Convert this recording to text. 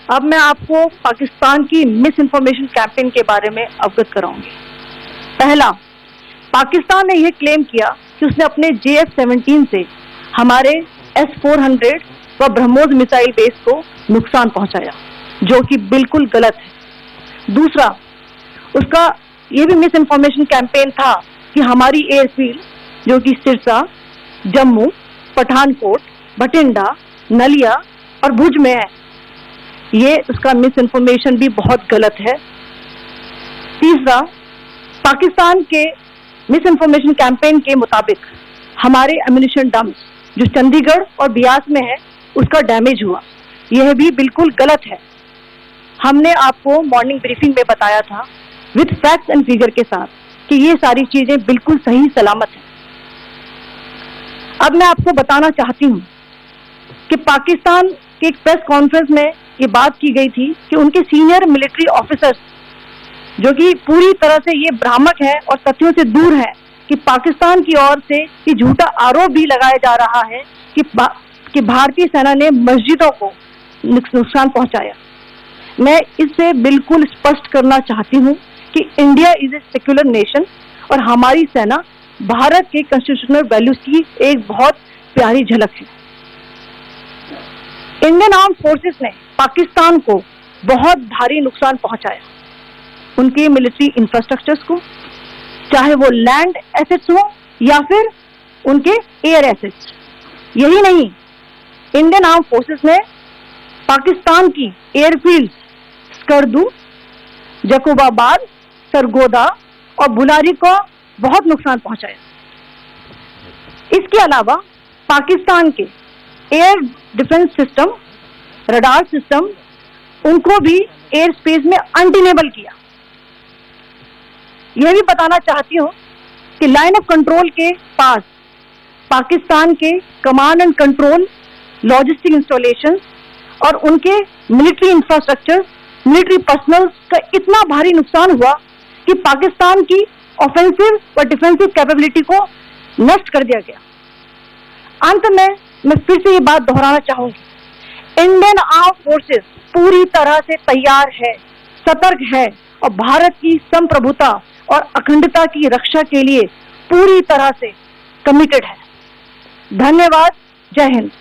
अब मैं आपको पाकिस्तान की मिस इन्फॉर्मेशन कैंपेन के बारे में अवगत कराऊंगी। पहला, पाकिस्तान ने यह क्लेम किया कि उसने अपने JF-17 से हमारे S-400 व ब्रह्मोस मिसाइल बेस को नुकसान पहुंचाया, जो कि बिल्कुल गलत है। दूसरा, उसका यह भी मिस इन्फॉर्मेशन कैंपेन था कि हमारी एयरफील्ड, जो कि सिरसा, जम्मू, पठानकोट, बठिंडा, नलिया और भुज में है, ये उसका मिस इन्फॉर्मेशन भी बहुत गलत है। तीसरा, पाकिस्तान के मिस इन्फॉर्मेशन कैंपेन के मुताबिक हमारे एम्यूनिशन डम्प्स जो चंडीगढ़ और बियास में है उसका डैमेज हुआ, यह भी बिल्कुल गलत है। हमने आपको मॉर्निंग ब्रीफिंग में बताया था विद फैक्ट्स एंड फिगर के साथ कि ये सारी चीजें बिल्कुल सही सलामत हैं। अब मैं आपको बताना चाहती हूँ कि पाकिस्तान के एक प्रेस कॉन्फ्रेंस में ये बात की गई थी कि उनके सीनियर मिलिट्री ऑफिसर्स, जो कि पूरी तरह से ये भ्रामक है और तथ्यों से दूर है, कि पाकिस्तान की ओर से ये झूठा आरोप भी लगाया जा रहा है कि भारतीय सेना ने मस्जिदों को नुकसान पहुंचाया। मैं इससे बिल्कुल स्पष्ट करना चाहती हूं कि India is a secular nation और हमारी सेना भारत के कॉन्स्टिट्यूशनल वैल्यूज की एक बहुत प्यारी झलक है। इंडियन आर्म फोर्सेस ने पाकिस्तान को बहुत भारी नुकसान पहुंचाया, उनके मिलिट्री इंफ्रास्ट्रक्चर्स को, चाहे वो लैंड एसेट्स हो या फिर उनके एयर एसेट्स। यही नहीं, इंडियन आर्म फोर्सेस ने पाकिस्तान की एयरफील्ड स्कर्दू, जकोबाबाद, सरगोदा और बुलारी को बहुत नुकसान पहुंचाया। इसके अलावा पाकिस्तान के air defence system, radar system, उनको भी एयर स्पेस में अनडिनेबल किया। यह भी बताना चाहती हूं कि लाइन ऑफ कंट्रोल के पास पाकिस्तान के command and control, logistic installation और उनके मिलिट्री इंफ्रास्ट्रक्चर, मिलिट्री पर्सनल का इतना भारी नुकसान हुआ कि पाकिस्तान की ऑफेंसिव और डिफेंसिव कैपेबिलिटी को नष्ट कर दिया गया। अंत में मैं फिर से ये बात दोहराना चाहूंगी, इंडियन आर्म फोर्सेस पूरी तरह से तैयार है, सतर्क है और भारत की संप्रभुता और अखंडता की रक्षा के लिए पूरी तरह से कमिटेड है। धन्यवाद। जय हिंद।